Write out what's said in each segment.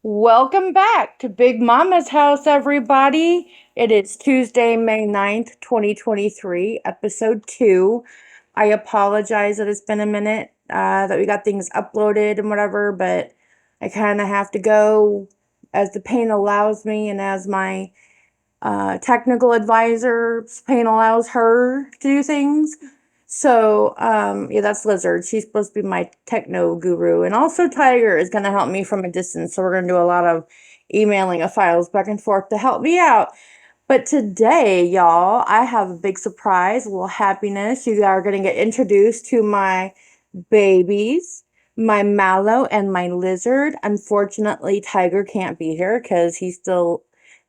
Welcome back to Big Mama's house, everybody. It is Tuesday, May 9th, 2023, episode 2. I apologize that it's been a minute that we got things uploaded and whatever, but I kind of have to go as the pain allows me and as my technical advisor's pain allows her to do things. So, yeah, that's Lizard. She's supposed to be my techno guru. And also Tiger is going to help me from a distance. So we're going to do a lot of emailing of files back and forth to help me out. But today, y'all, I have a big surprise, a little happiness. You are going to get introduced to my babies, my Mallow and my Lizard. Unfortunately, Tiger can't be here because he's still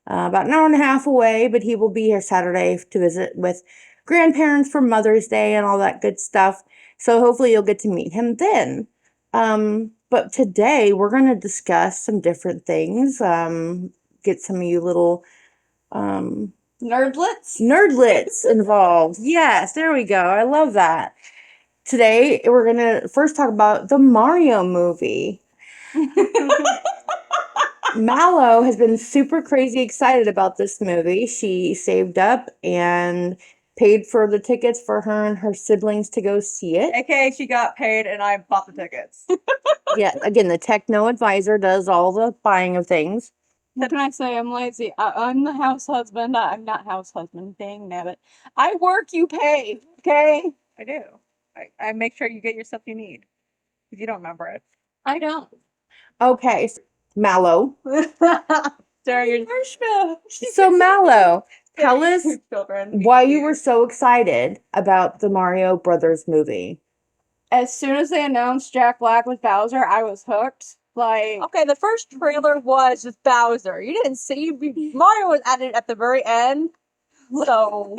about an hour and a half away, but he will be here Saturday to visit with grandparents for Mother's Day and all that good stuff. So hopefully you'll get to meet him then. But today we're going to discuss some different things. Get some of you little nerdlets involved. Yes, there we go. I love that. Today we're going to first talk about the Mario movie. Mallow has been super crazy excited about this movie. She saved up and paid for the tickets for her and her siblings to go see it. AKA she got paid and I bought the tickets. Yeah, again, the techno advisor does all the buying of things. What can I say? I'm lazy. I'm the house husband. I'm not house husband. Dang nabbit. I work, you pay. Okay? I do. I make sure you get your stuff you need. If you don't remember it. I don't. Okay, Mallow. Sarah, you're marshmallow. So Mallow, tell us children why you were so excited about the Mario Brothers movie. As soon as they announced Jack Black was Bowser, I was hooked. Like, okay, the first trailer was just Bowser. You didn't see Mario was added at the very end. So,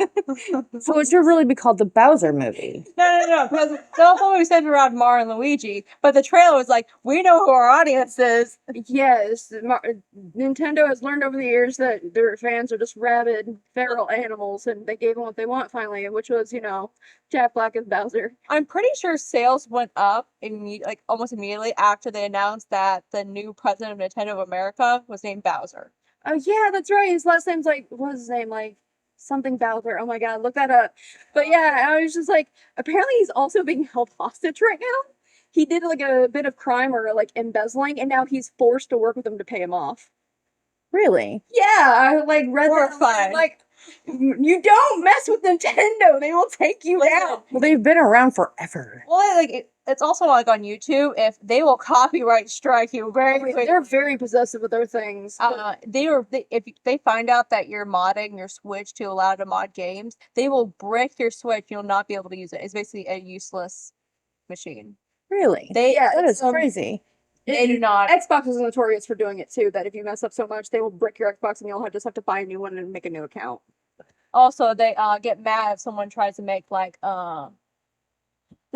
So it should really be called the Bowser movie. no, because the whole movie centered around Mario and Luigi, but the trailer was like, we know who our audience is. Yes, Nintendo has learned over the years that their fans are just rabid, feral animals, and they gave them what they want finally, which was, Jack Black as Bowser. I'm pretty sure sales went up almost immediately after they announced that the new president of Nintendo of America was named Bowser. Oh yeah, that's right. His last name's what was his name? Something Bowser. Oh my god, look that up. But yeah, I was just like, apparently he's also being held hostage right now. He did a bit of crime or embezzling, and now he's forced to work with them to pay him off. Really? Yeah, I read Horrifying. that. You don't mess with Nintendo; they will take you out. Well, they've been around forever. Well, it's also on YouTube. If they will copyright strike you very quickly. They're very possessive with their things. If they find out that you're modding your Switch to allow to mod games, they will brick your Switch. You'll not be able to use it. It's basically a useless machine. Really? That is crazy. They do not. Xbox is notorious for doing it too. That if you mess up so much, they will brick your Xbox, and you'll just have to buy a new one and make a new account. Also, they get mad if someone tries to make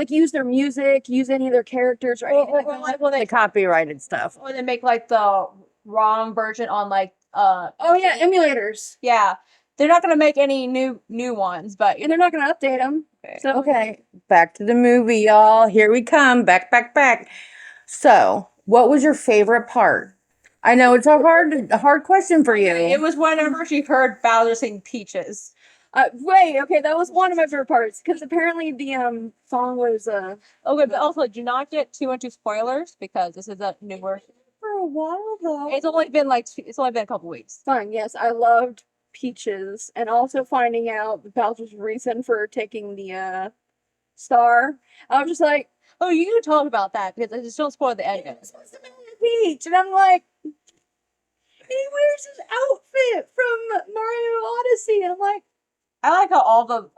use their music, use any of their characters, or anything The copyrighted stuff. Or they make the wrong version on emulators. Yeah, they're not gonna make any new ones, but And they're not gonna update them. Okay, back to the movie, y'all. Here we come. Back. So, what was your favorite part? I know it's a hard question for you. It was whenever she heard Bowser sing Peaches. Okay, that was one of my favorite parts because apparently the song was Okay, but also do not get too into spoilers because this is a newer. For a while though. It's only been a couple weeks. Fine, yes, I loved Peaches, and also finding out Bowser's reason for taking the star. I was just like, oh, you need to talk about that because I just don't spoil the ending. Peach, and I'm like, he wears his outfit from Mario Odyssey, and I'm like, I like how all the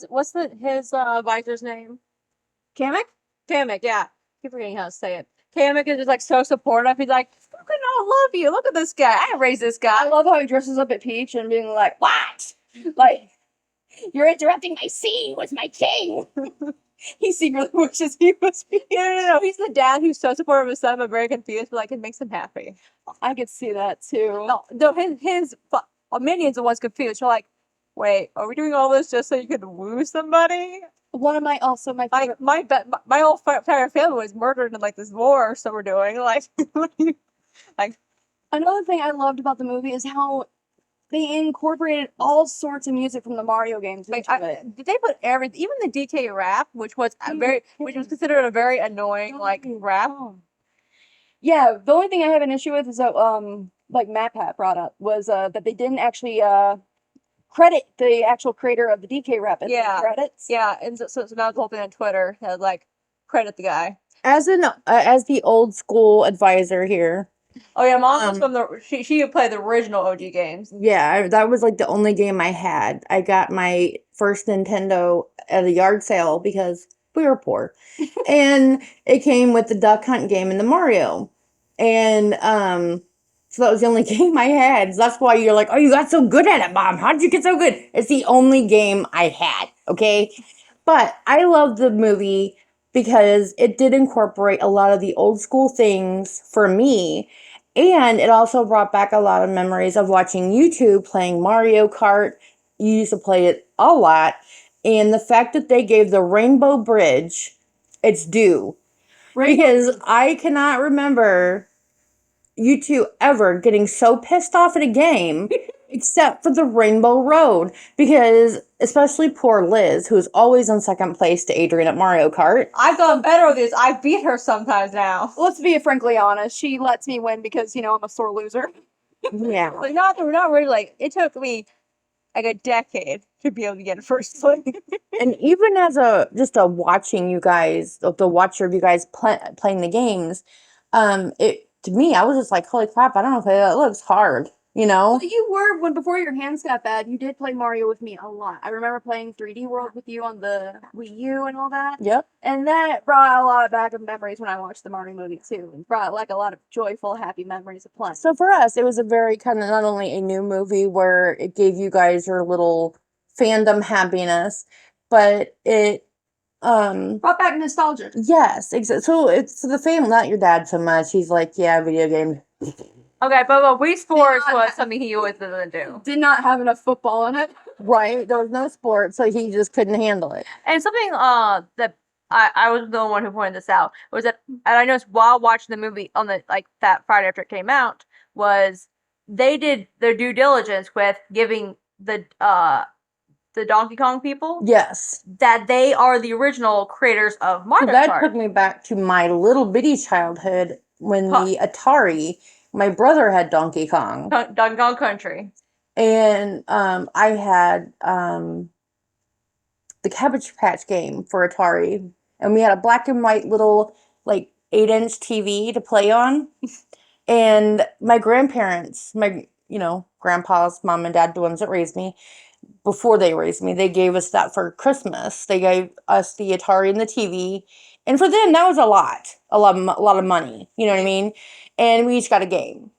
what's his advisor's name? Kamek? Kamek, yeah. I keep forgetting how to say it. Kamek is just so supportive. He's like, "Look at all love you. Look at this guy. I raised this guy." I love how he dresses up at Peach and being like, "What? Like, you're interrupting my scene with my king." He secretly wishes he was me. No. He's the dad who's so supportive of his son, but very confused, but it makes him happy. I could see that too. No, his minions are ones confused. They're like, wait, are we doing all this just so you could woo somebody? One of my favorite. My whole entire family was murdered in like this war, so we're doing like, like Another thing I loved about the movie is how they incorporated all sorts of music from the Mario games into it. did they put everything, even the DK rap, which was which was considered a very annoying like rap. Yeah, the only thing I have an issue with is that like MatPat brought up was that they didn't actually credit the actual creator of the DK rap in the credits. Yeah, and so now the whole thing on Twitter had like credit the guy. As the old school advisor here. Oh yeah, Mom was from the she played the original OG games. Yeah, that was like the only game I had. I got my first Nintendo at a yard sale because we were poor. And it came with the Duck Hunt game and the Mario. And so that was the only game I had. So that's why you're like, oh, you got so good at it, Mom. How did you get so good? It's the only game I had, okay? But I love the movie because it did incorporate a lot of the old school things for me. And it also brought back a lot of memories of watching YouTube playing Mario Kart. You used to play it a lot. And the fact that they gave the Rainbow Bridge its due. Because I cannot remember you two ever getting so pissed off at a game except for the Rainbow Road. Because especially poor Liz, who's always in second place to Adrian at Mario Kart. I've done better with this. I beat her sometimes now. Let's be frankly honest. She lets me win because I'm a sore loser. Yeah. Like not really like it took me like a decade to be able to get first place. And even as just a watching you guys, the watcher of you guys playing the games, it to me, I was just like, holy crap, I don't know if that looks hard, you know? Well, you were before your hands got bad. You did play Mario with me a lot. I remember playing 3D World with you on the Wii U and all that. Yep. And that brought a lot back of memories when I watched the Mario movie too. It brought like a lot of joyful, happy memories of playing. So for us, it was a very kind of not only a new movie where it gave you guys your little fandom happiness, but it brought back nostalgia. yes, exactly. So it's the family, not your dad so much. He's like, yeah, video game. Okay, but Wii Sports was something he always didn't do. Did not have enough football in it. Right. There was no sport, so he just couldn't handle it. And something that I was the one who pointed this out was that, and I noticed while watching the movie on the like that Friday after it came out, was they did their due diligence with giving the Donkey Kong people Yes. that they are the original creators of Mario So that Kart. took me back to my little bitty childhood when the Atari, my brother had Donkey Kong. Donkey Kong Country. And I had the Cabbage Patch game for Atari. And we had a black and white little, like, 8-inch TV to play on. And my grandparents, grandpa's mom and dad, the ones that raised me, before they raised me, they gave us that for Christmas. They gave us the Atari and the TV. And for them, that was a lot of money. You know what I mean? And we each got a game.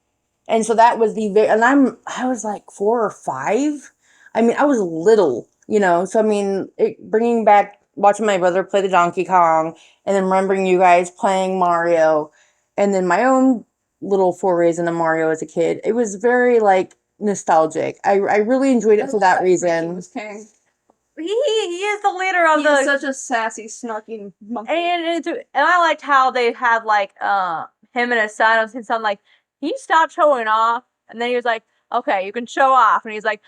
And so that was I was like 4 or 5. I mean, I was little, so I mean, bringing back, watching my brother play the Donkey Kong, and then remembering you guys playing Mario, and then my own little forays into Mario as a kid. It was very, like, nostalgic. I really enjoyed it for that reason. He is the leader of He is such a sassy, snarky monkey. And I liked how they had like him and his son like he stopped showing off, and then he was like, okay, you can show off, and he's like,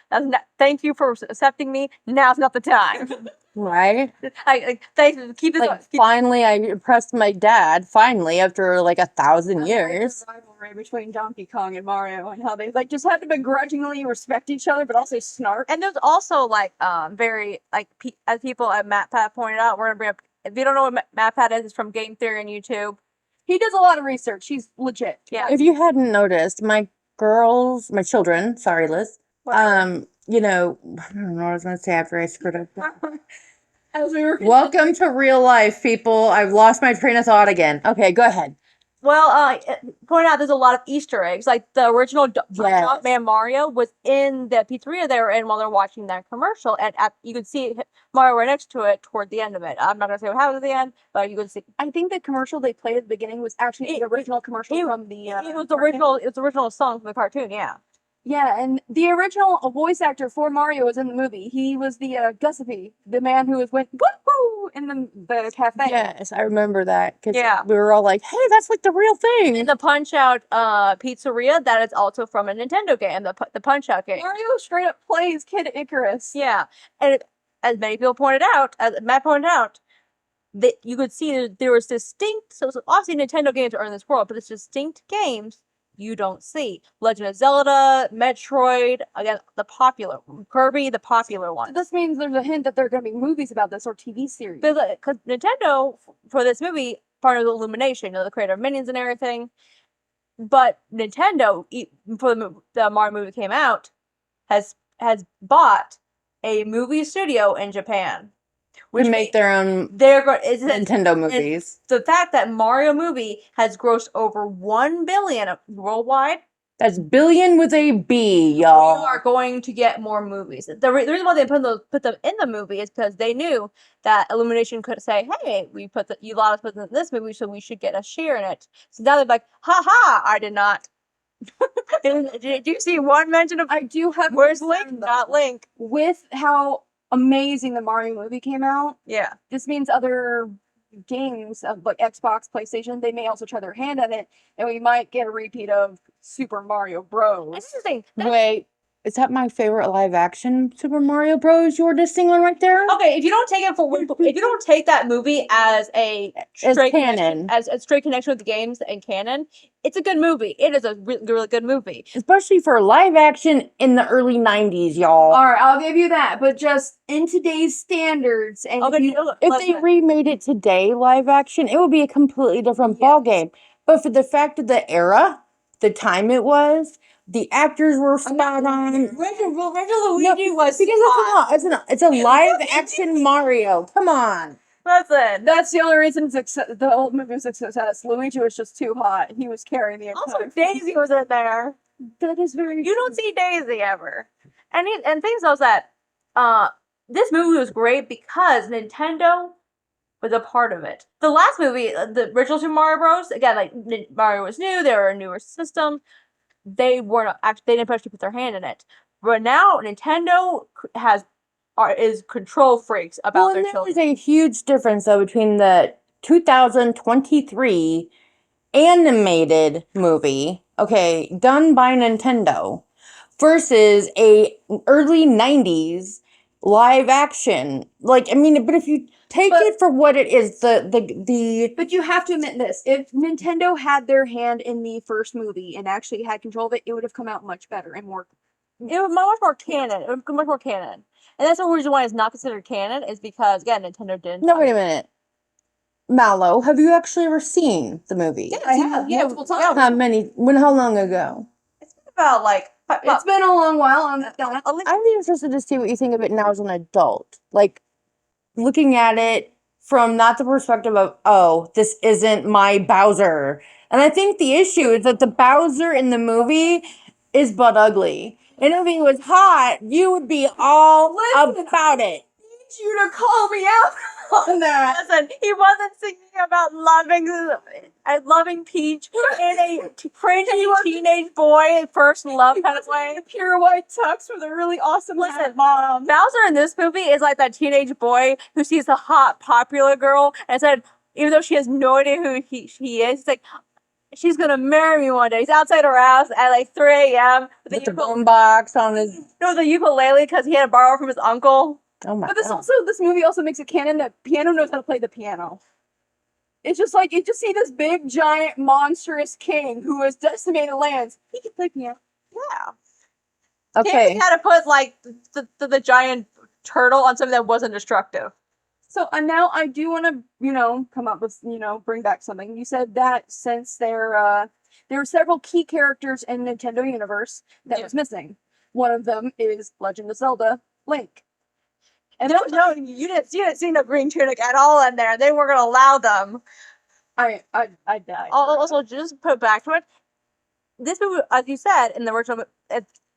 thank you for accepting me, now's not the time. Right? Thanks, keep this like, finally I impressed my dad, finally, after like 1,000 years. The rivalry between Donkey Kong and Mario, and how they like just had to begrudgingly respect each other, but also snark. And there's also like very like as people at MatPat pointed out, we're gonna bring up, if you don't know what MatPat is, it's from Game Theory on YouTube. He does a lot of research. He's legit. Yeah. If you hadn't noticed, my children, sorry, Liz, I don't know what I was going to say after I screwed up. As we were Welcome to real life, people. I've lost my train of thought again. Okay, go ahead. Well, point out there's a lot of Easter eggs. Like the original Jumpman Mario was in the pizzeria they were in while they're watching that commercial, and you could see Mario right next to it toward the end of it. I'm not gonna say what happened at the end, but you could see. I think the commercial they played at the beginning was actually the original commercial from the. It was the original. It was the original song from the cartoon. Yeah. Yeah, and the original voice actor for Mario was in the movie. He was the Gussipy, the man who went woo in the cafe. Yes, I remember that because Yeah. we were all like, "Hey, that's like the real thing." In the Punch Out pizzeria, that is also from a Nintendo game, the Punch Out game. Mario straight up plays Kid Icarus. Yeah, and as many people pointed out, as Matt pointed out, that you could see that there was distinct. So obviously Nintendo games are in this world, but it's distinct games you don't see. Legend of Zelda, Metroid, again the popular Kirby, the popular So one. this means there's a hint that there are going to be movies about this or TV series. Because Nintendo for this movie part of Illumination, you know, the creator of Minions and everything. But Nintendo, before the Mario movie came out, has bought a movie studio in Japan, To make their own Nintendo Nintendo movies. The fact that Mario movie has grossed over 1 billion worldwide, That's billion with a B, we y'all. are going to get more movies. The reason why they put them in the movie is because they knew that Illumination could say, "Hey, you lot of put in this movie, so we should get a share in it." So now they're like, "Ha ha! I did not." Did you see one mention of? I do have. Where's concern, Link? though. Not Link. With how amazing the Mario movie came out, Yeah. this means other games of like Xbox, PlayStation, they may also try their hand at it, and we might get a repeat of Super Mario Bros. That's the thing. Wait, is that my favorite live action Super Mario Bros. You're dissing on right there? Okay, if you don't take it if you don't take that movie as a As straight canon. connection, as a straight connection with the games and canon, it's a good movie. It is a really good movie. Especially for live action in the early 90s, y'all. All right, I'll give you that, but just in today's standards, and Okay, If they remade it today, live action, it would be a completely different ball game. But for the fact of the era, the time it was, the actors were spot on. Reggie Luigi was Because it's a live action Mario. Come on. Listen, that's the only reason the old movie was a success. Luigi was just too hot. He was carrying the entire. also Daisy was in there. That is very. You don't see Daisy ever. And things else that this movie was great because Nintendo was a part of it. The last movie, the original Super Mario Bros. Again, like Mario was new, there were a newer system. They weren't actually, they didn't actually put their hand in it. But now Nintendo is control freaks about their children. There is a huge difference though between the 2023 animated movie, okay, done by Nintendo, versus a early 90s live action. Like, I mean, but if you take it for what it is, But you have to admit this: if Nintendo had their hand in the first movie and actually had control of it, it would have come out much better and more. It was much more canon. It was much more canon. And that's the reason why it's not considered canon, is because, again, Nintendo didn't. No, wait a minute. Mallow, have you actually ever seen the movie? Yeah, I have multiple times. How long ago? It's been about like. It's been a long while. I'm interested to see what you think of it now as an adult. Like, looking at it from not the perspective of, oh, this isn't my Bowser. And I think the issue is that the Bowser in the movie is butt ugly. And if he was hot, you would be all about it. You to call me out on that. Listen, he wasn't singing about loving Peach in a cringy teenage boy first love kind of way. Pure white tux with a really awesome Listen, Mom. Bowser in this movie is like that teenage boy who sees a hot, popular girl and said, even though she has no idea who he is, he's like, she's gonna marry me one day. He's outside her house at like 3 a.m. with the boombox on his. No, the ukulele because he had to borrow from his uncle. Oh my But this God. this movie also makes it canon that piano knows how to play the piano. It's just like you just see this big, giant, monstrous king who has decimated lands. He can play piano. Yeah. Okay. He had to put like the giant turtle on something that wasn't destructive. So now I do want to, come up with, bring back something. You said that since there were several key characters in Nintendo universe that was missing. One of them is Legend of Zelda, Link. And no, you didn't see no green tunic at all in there. They weren't gonna allow them. I died. Also, just put back to it. This movie, as you said, in the original,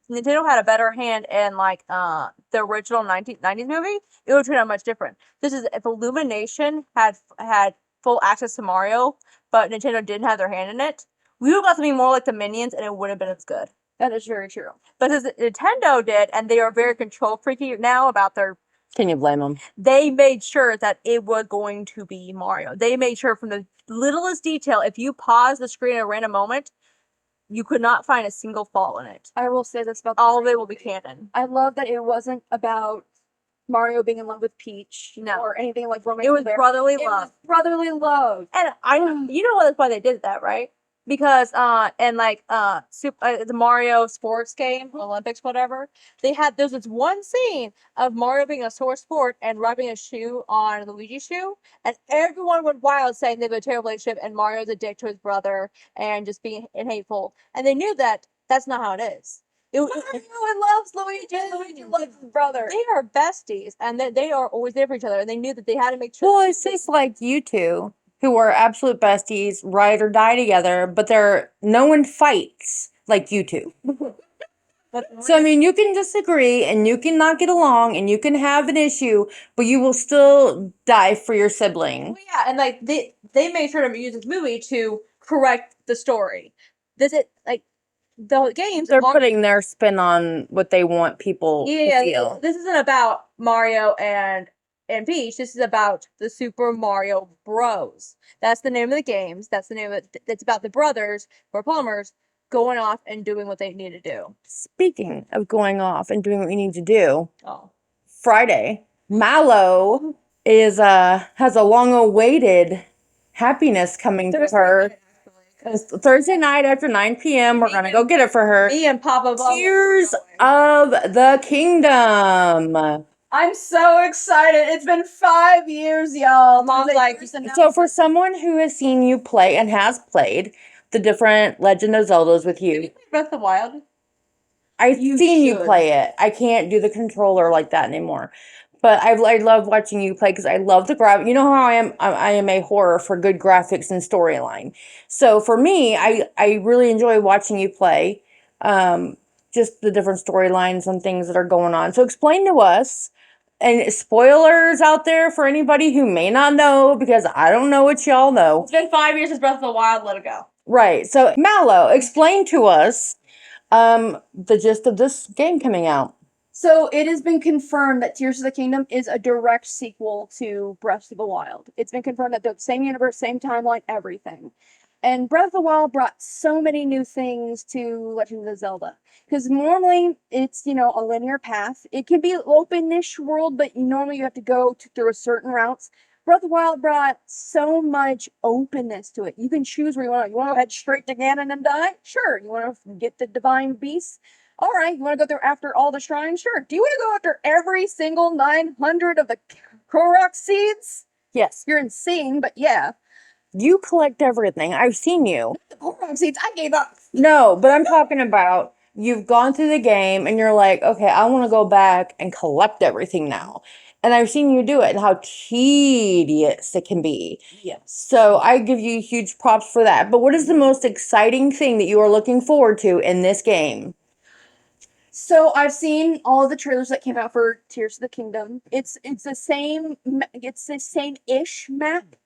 Nintendo had a better hand in like the original 1990s movie. It would turn out much different. This is if Illumination had full access to Mario, but Nintendo didn't have their hand in it. We would have got something more like the Minions, and it would have been as good. That is very true. But as Nintendo did, and they are very control freaky now about their. Can you blame them? They made sure that it was going to be Mario. They made sure from the littlest detail, if you pause the screen at a random moment, you could not find a single fault in it. I will say this about all of it will be canon. I love that it wasn't about Mario being in love with Peach or anything like romance. It was brotherly love. Was brotherly love. And you know that's why they did that, right? Because the Mario sports game, Olympics, whatever, there's this one scene of Mario being a sore sport and rubbing a shoe on Luigi's shoe, and everyone went wild saying they have a terrible relationship and Mario's a dick to his brother and just being hateful. And they knew that that's not how it is. Mario loves Luigi. Luigi loves his brother. They are besties, and they are always there for each other. And they knew that they had to make sure. Well, it's just like you two, who are absolute besties, ride or die together, but no one fights like you two. So I mean, you can disagree, and you can not get along, and you can have an issue, but you will still die for your sibling. Well, yeah, and like they made sure to use this movie to correct the story. The games. They're putting their spin on what they want people to feel. This isn't about Mario and Peach. This is about the Super Mario Bros. That's the name of the games. That's the name of it. It's about the brothers or plumbers going off and doing what they need to do. Speaking of going off and doing what you need to do, Friday, Mallow has a long-awaited happiness coming to her. Thursday night after 9 p.m. We're gonna go get it for her. Me and Papa Tears of the Kingdom. I'm so excited. It's been 5 years, y'all. Mom's like, so for someone who has seen you play and has played the different Legend of Zeldas with you, Breath of the Wild. I've seen you play it. I can't do the controller like that anymore. But I love watching you play because I love the graphics. You know how I am. I am a horror for good graphics and storyline. So for me, I really enjoy watching you play. Just the different storylines and things that are going on. So explain to us, and spoilers out there for anybody who may not know, because I don't know what y'all know. It's been 5 years since Breath of the Wild. Let it go. Right. So Mallow, explain to us the gist of this game coming out. So it has been confirmed that Tears of the Kingdom is a direct sequel to Breath of the Wild. It's been confirmed that the same universe, same timeline, everything. And Breath of the Wild brought so many new things to Legend of Zelda. Because normally it's, a linear path. It can be an open-ish world, but normally you have to go through a certain routes. Breath of the Wild brought so much openness to it. You can choose where you want to. You want to head straight to Ganon and die? Sure. You want to get the divine beasts? All right, you want to go there after all the shrines? Sure. Do you want to go after every single 900 of the Korok seeds? Yes. You're insane, but yeah. You collect everything. I've seen you. The Korok seeds, I gave up. No, but I'm talking about you've gone through the game and you're like, okay, I want to go back and collect everything now. And I've seen you do it and how tedious it can be. Yes. So I give you huge props for that. But what is the most exciting thing that you are looking forward to in this game? So I've seen all the trailers that came out for Tears of the Kingdom. It's the same-ish map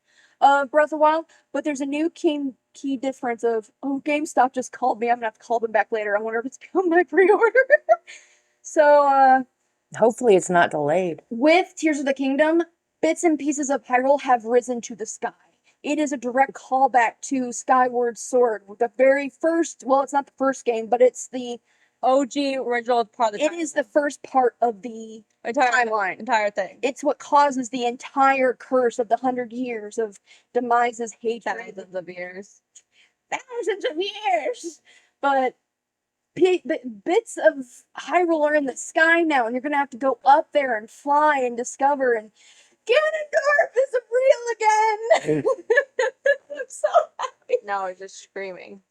of Breath of the Wild, but there's a new key difference of, GameStop just called me. I'm gonna have to call them back later. I wonder if it's on my pre-order. So hopefully it's not delayed. With Tears of the Kingdom, bits and pieces of Hyrule have risen to the sky. It is a direct callback to Skyward Sword. The very first, well, it's not the first game, but it's the OG original part of the It is the first part of the entire thing. It's what causes the entire curse of the 100 years of Demise's hatred. Thousands of years. Thousands of years! But bits of Hyrule are in the sky now, and you're going to have to go up there and fly and discover, and Ganondorf is real again! I'm so happy. Now I'm just screaming.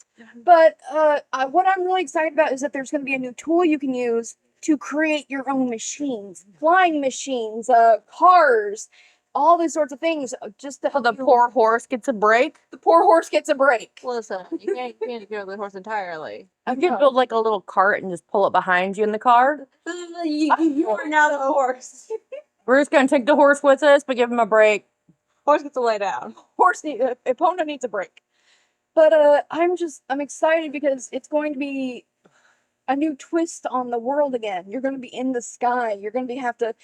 But what I'm really excited about is that there's going to be a new tool you can use to create your own machines. Flying machines, cars, all these sorts of things. Just to So the poor horse gets a break? The poor horse gets a break. Listen, you can't get rid of the horse entirely. You could build like a little cart and just pull it behind you in the car. You are now the horse. We're just going to take the horse with us, but give him a break. Horse gets to lay down. Opponent needs a break. But I'm excited because it's going to be a new twist on the world again. You're going to be in the sky. You're going to have to.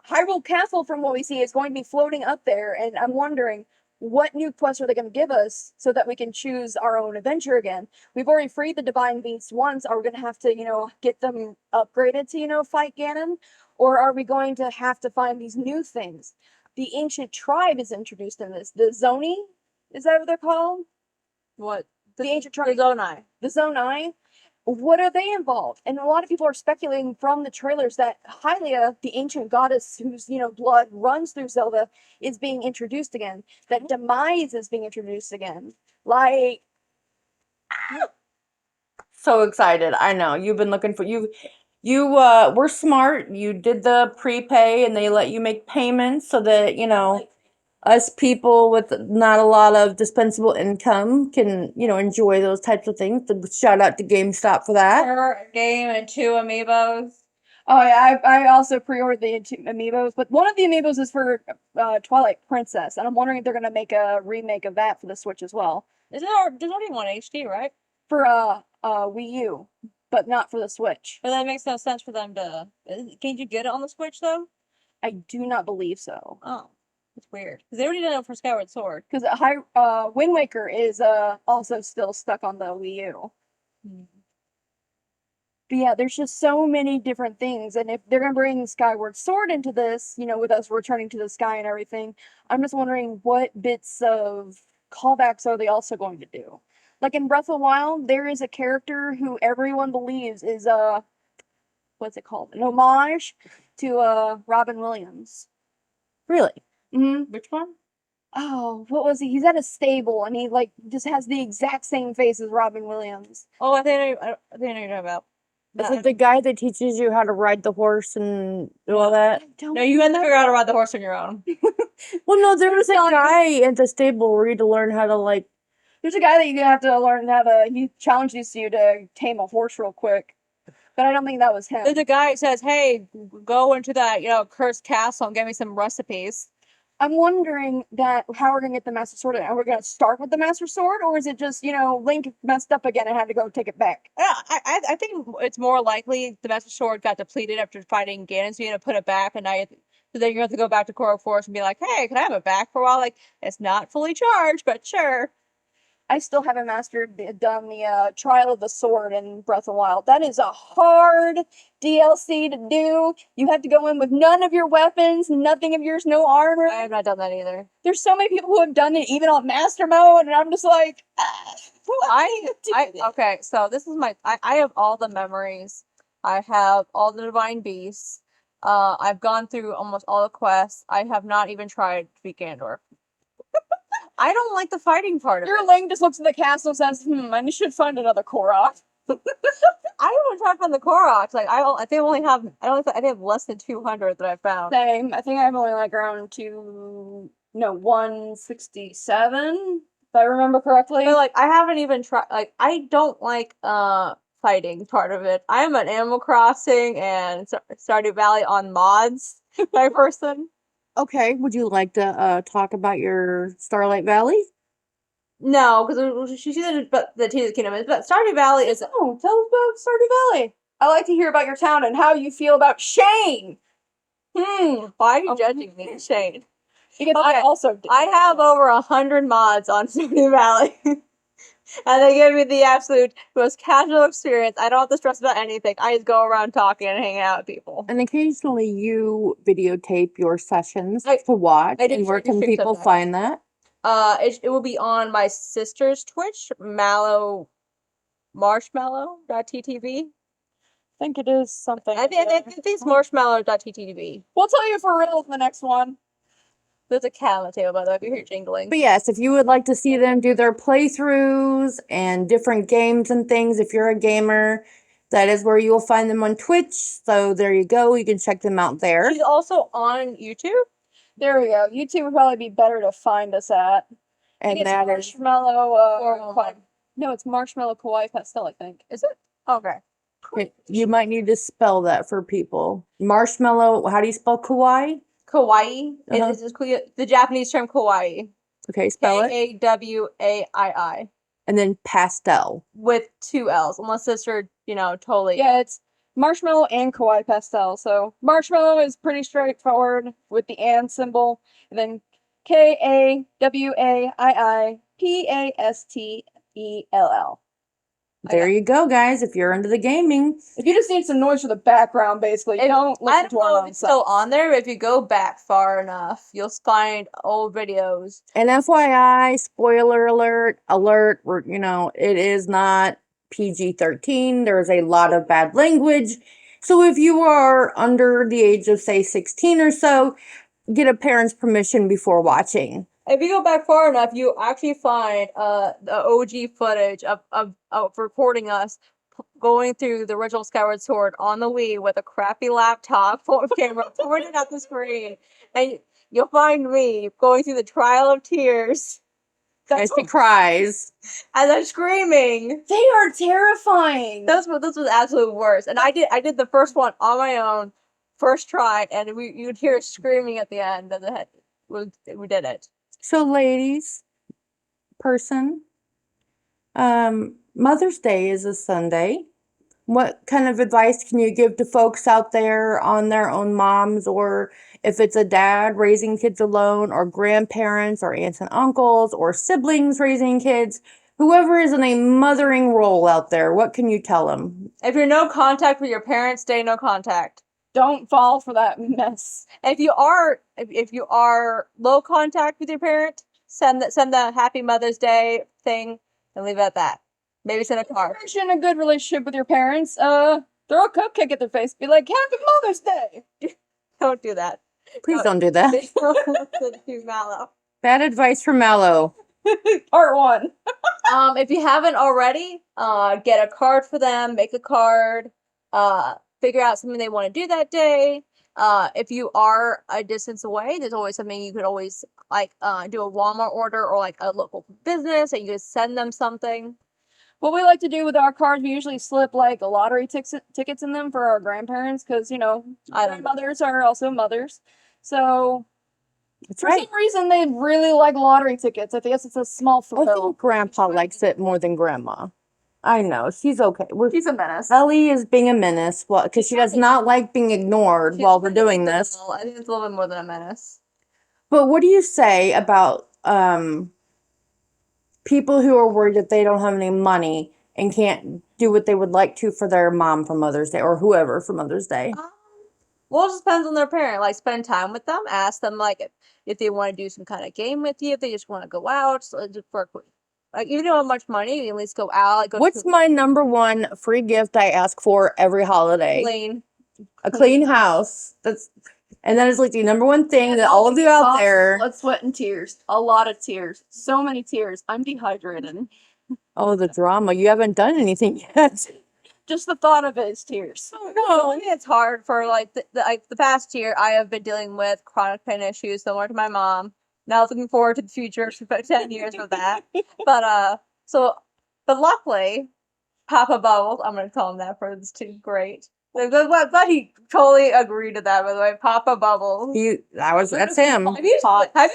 Hyrule Castle, from what we see, is going to be floating up there, and I'm wondering what new quests are they going to give us so that we can choose our own adventure again. We've already freed the divine beasts once. Are we going to have to, get them upgraded to, fight Ganon, or are we going to have to find these new things? The ancient tribe is introduced in this. The Zoni, is that what they're called? What? The ancient tribe. The Zonai. The Zonai. What are they involved? And a lot of people are speculating from the trailers that Hylia, the ancient goddess whose blood runs through Zelda, is being introduced again. That Demise is being introduced again. Like, So excited. I know. You've been looking for you were smart. You did the prepay and they let you make payments so that, us people with not a lot of dispensable income can, enjoy those types of things. So shout out to GameStop for that. A game and 2 amiibos. oh yeah, I also pre-ordered the amiibos, but one of the amiibos is for Twilight Princess, and I'm wondering if they're gonna make a remake of that for the Switch as well. There's only one HD, right? For Wii U, but not for the Switch. But that makes no sense for them to. Can't you get it on the Switch though? I do not believe so. Oh, it's weird because they already did it for Skyward Sword. Because Wind Waker is also still stuck on the Wii U. But yeah, there's just so many different things, and if they're gonna bring Skyward Sword into this, with us returning to the sky and everything, I'm just wondering what bits of callbacks are they also going to do? Like in Breath of the Wild, there is a character who everyone believes is what's it called? An homage to Robin Williams. Really? Mm-hmm. Which one? Oh, what was he? He's at a stable and he just has the exact same face as Robin Williams. Oh, I think I know what you're talking about. Is it the guy that teaches you how to ride the horse and do all that? No, you had to figure out how to ride the horse on your own. Well, no, there was a guy at the stable where you had to learn how to There's a guy that you have to learn how to. He challenges you to tame a horse real quick, but I don't think that was him. There's a guy who says, "Hey, go into that cursed castle and get me some recipes." I'm wondering how we're gonna get the Master Sword. Are we gonna start with the Master Sword, or is it just Link messed up again and had to go take it back? Yeah, I think it's more likely the Master Sword got depleted after fighting Ganon, so you had to put it back, and so then you have to go back to Korok Forest and be like, "Hey, can I have it back for a while?" Like, it's not fully charged, but sure. I still haven't done the Trial of the Sword in Breath of the Wild. That is a hard DLC to do. You have to go in with none of your weapons, nothing of yours, no armor. I have not done that either. There's so many people who have done it even on Master Mode, and I'm just like, okay, so this is I have all the memories. I have all the divine beasts. I've gone through almost all the quests. I have not even tried to beat Ganondorf. I don't like the fighting part of Your it. Link just looks at the castle and says, I should find another Korok. I haven't tried to find the Koroks. Like I think I only have I think I have less than 200 that I found. Same. I think I'm only around 167, if I remember correctly. But I haven't even tried. I don't like fighting part of it. I am an Animal Crossing and Stardew Valley on mods by person. Okay, would you like to talk about your Starlight Valley? No, because she said the Tears of the Kingdom is, but Stardew Valley is. Oh, tell us about Stardew Valley. I like to hear about your town and how you feel about Shane. Why are you judging me, Shane? Because I also did. I have over 100 mods on Stardew Valley. And they give me the absolute most casual experience. I don't have to stress about anything. I just go around talking and hanging out with people. And occasionally you videotape your sessions to watch. And where can people find that? It will be on my sister's Twitch, Mallow Marshmallow.ttv. I think it is something. I think it's marshmallow.ttv. We'll tell you for real in the next one. There's a cat on the table, by the way, if you hear jingling. But yes, if you would like to see them do their playthroughs and different games and things, if you're a gamer, that is where you will find them on Twitch. So there you go. You can check them out there. She's also on YouTube. There we go. YouTube would probably be better to find us at. And that is Marshmallow. No, it's Marshmallow Kawaii Pastel, I think. Is it? Okay. You might need to spell that for people. Marshmallow, how do you spell kawaii? Kawaii. It's the Japanese term kawaii. Okay, spell Kawaii. And then pastel. With 2 L's. And my sister totally. Yeah, it's marshmallow and kawaii pastel. So marshmallow is pretty straightforward with the and symbol, and then KAWAIIPASTELL. There you go, guys. If you're into the gaming, If you just need some noise for the background, basically, don't I listen don't to our know if it's still nonsense. on there, but if you go back far enough, you'll find old videos. and FYI, spoiler alert, it is not PG-13. There's a lot of bad language. So if you are under the age of, say, 16 or so, get a parent's permission before watching. If you go back far enough, you actually find the OG footage of recording us going through the original Skyward Sword on the Wii with a crappy laptop camera pointed at the screen, and you'll find me going through the trial of tears As she cries. as I'm screaming. They are terrifying. This was absolute worst, and I did the first one on my own, first try, and you'd hear screaming at the end, and we did it. So, ladies, Mother's Day is a Sunday. What kind of advice can you give to folks out there on their own moms, or if it's a dad raising kids alone, or grandparents, or aunts and uncles, or siblings raising kids? Whoever is in a mothering role out there, what can you tell them? If you're no contact with your parents, stay no contact. Don't fall for that mess. If you are low contact with your parent, send the Happy Mother's Day thing and leave it at that. Maybe send a card. If you're in a good relationship with your parents, throw a cupcake at their face. Be like, Happy Mother's Day! Don't do that. Please don't do that. Too Mallow. Bad advice from Mallow. Part 1. If you haven't already, get a card for them, make a card, figure out something they want to do that day. If you are a distance away, there's always something you could always do a Walmart order or like a local business, and you could send them something. What we like to do with our cards, we usually slip like lottery tickets in them for our grandparents, because grandmothers are also mothers. So That's for right. some reason they really like lottery tickets. I guess it's a small I thrill. think Grandpa likes it more than Grandma. I know, she's okay. She's a menace. Ellie is being a menace, because she does not like being ignored while we're doing this. I think it's a little bit more than a menace. But what do you say about people who are worried that they don't have any money and can't do what they would like to for their mom for Mother's Day, or whoever for Mother's Day? Well, it just depends on their parent. Like, spend time with them. Ask them, like, if they want to do some kind of game with you. If they just want to go out, so just for even though how much money, you can at least go out. Like, What's my number one free gift I ask for every holiday? clean? A clean house. And that is like the number one thing that all of you out there. Blood, sweat, and tears. A lot of tears. So many tears. I'm dehydrated. Oh, the drama. You haven't done anything yet. Just the thought of it is tears. No, I mean, it's hard for the past year. I have been dealing with chronic pain issues, similar to my mom. Now looking forward to the future for about 10 years of that. But luckily, Papa Bubbles, I'm gonna call him that for this too. Great. But he totally agreed to that. By the way, Papa Bubbles. That's him. Have you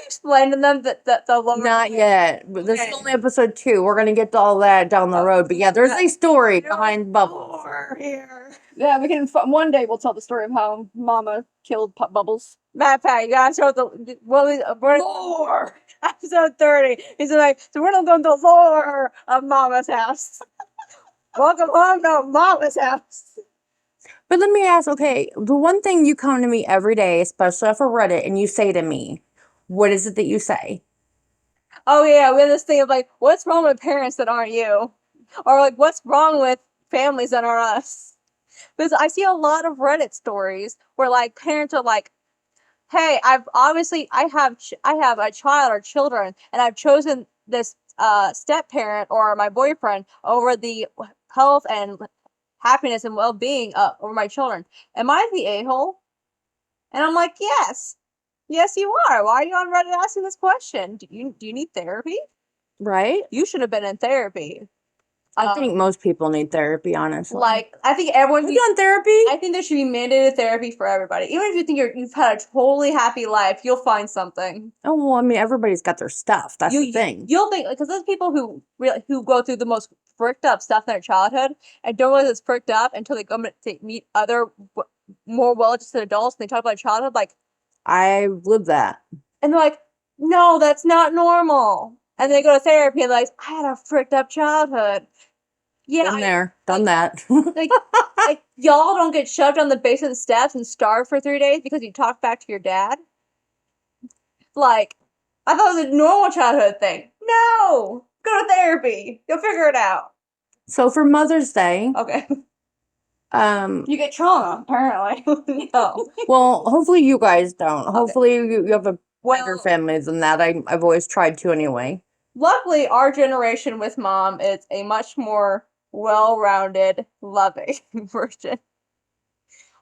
explained to them that the lower Not yet. But this is Okay. only episode 2. We're gonna get to all that down the road. But yeah, there's a story behind Bubbles. here? Yeah, we can. One day we'll tell the story of how Mama killed Bubbles. Matt Pat, you gotta show we're lore. Episode 30. He's like, so we're gonna go to the lore of Mama's house. Welcome home to Mama's house. But let me ask, okay, the one thing you come to me every day, especially off of Reddit, and you say to me, what is it that you say? Oh yeah, we have this thing of like, what's wrong with parents that aren't you? Or like, what's wrong with families that aren't us? Because I see a lot of Reddit stories where like parents are like, hey, I have a child or children, and I've chosen this step parent or my boyfriend over the health and happiness and well-being over my children. Am I the a-hole? And I'm like, yes you are. Why are you on Reddit asking this question? Do you need therapy? Right? You should have been in therapy. I think most people need therapy, honestly. Like, I think everyone Have you done therapy? I think there should be mandated therapy for everybody. Even if you think you've had a totally happy life, you'll find something. Oh, well, I mean, everybody's got their stuff. That's the thing. You'll think, because there's people who go through the most fricked up stuff in their childhood and don't realize it's fricked up until they go to meet other more well-adjusted adults and they talk about childhood like, I lived that. and they're like, no, that's not normal. And they go to therapy and like, I had a fricked up childhood. Yeah, Been there, done that. like y'all don't get shoved on the base of the steps and starved for 3 days because you talk back to your dad. Like, I thought it was a normal childhood thing. No, go to therapy. You'll figure it out. So for Mother's Day, Okay. You get trauma, apparently. No. well, hopefully you guys don't. Hopefully you have a bigger Well, family than that. I've always tried to anyway. luckily, our generation with mom is a much more well-rounded, loving version.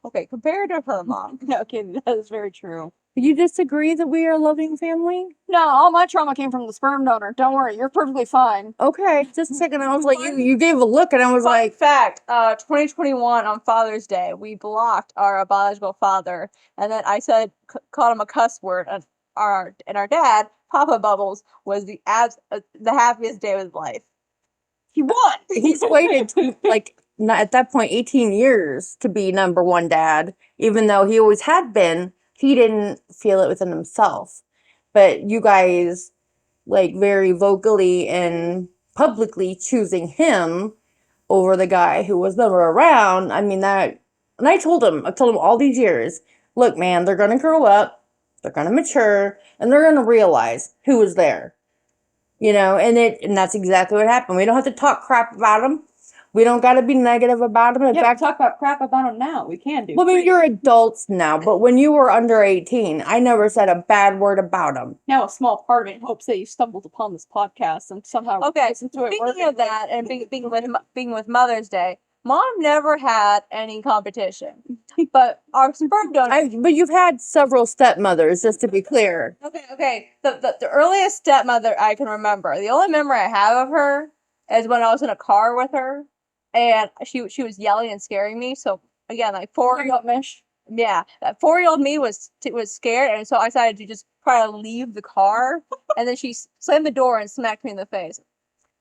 Okay, compared to her mom. Okay, that is very true. You disagree that we are a loving family? No, all my trauma came from the sperm donor. Don't worry, you're perfectly fine. Okay, just a second. I was like, you gave a look, and I was Fun like, fact, 2021 on Father's Day, we blocked our biological father, and then I said, called him a cuss word, and our dad, Papa Bubbles, was the happiest day of his life. He won. he's waited like not at that point 18 years to be number one dad, even though he always had been. He didn't feel it within himself, but you guys like very vocally and publicly choosing him over the guy who was never around. I mean that, and I've told him all these years, look, man, they're gonna grow up, they're gonna mature, and they're gonna realize who was there. And that's exactly what happened. We don't have to talk crap about him. We don't got to be negative about him. In Yeah, fact, talk about crap about him now. We can do. well, I mean, you're adults now, but when you were under 18, I never said a bad word about him. Now a small part of me hopes that you stumbled upon this podcast and somehow Okay, listen to it. speaking of that, and being with Mother's Day, Mom never had any competition, but our sperm donor. But you've had several stepmothers, just to be clear. Okay. The earliest stepmother I can remember, the only memory I have of her is when I was in a car with her, and she was yelling and scaring me. So again, like Mish. yeah, that 4-year-old me was scared, and so I decided to just try to leave the car, and then she slammed the door and smacked me in the face.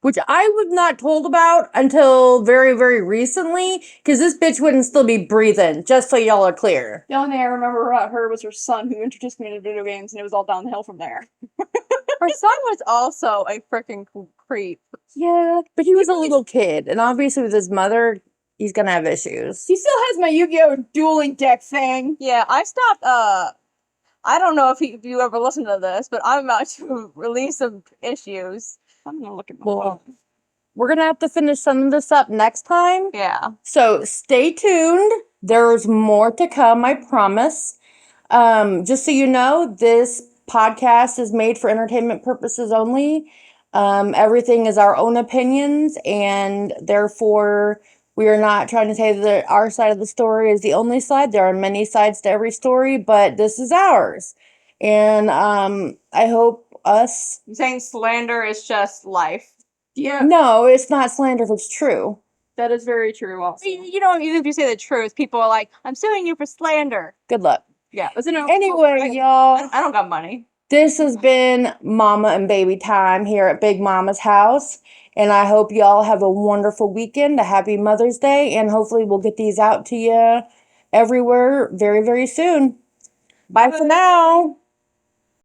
Which I was not told about until very, very recently, because this bitch wouldn't still be breathing, just so y'all are clear. The only thing I remember about her was her son who introduced me to video games, and it was all downhill from there. Her son was also a freaking creep. Yeah, but he was a little kid, and obviously with his mother, he's gonna have issues. He still has my Yu-Gi-Oh! Dueling deck thing. Yeah, I stopped. I don't know if you ever listened to this, but I'm about to release some issues. I'm gonna look at my Well, phone. we're gonna have to finish some of this up next time. Yeah. So stay tuned. There's more to come, I promise. Just so you know, this podcast is made for entertainment purposes only. Everything is our own opinions, and therefore we are not trying to say that our side of the story is the only side. There are many sides to every story, but this is ours. And I hope us. You saying slander is just life? Yeah, No, it's not slander if it's true. that is very true. Also, You know, even if you say the truth, people are like, "I'm suing you for slander." Good luck. Yeah. Anyway, y'all, I don't got money. this has been Mama and Baby time here at Big Mama's house. And I hope y'all have a wonderful weekend, a happy Mother's Day, and hopefully we'll get these out to you everywhere very, very soon. Bye for now.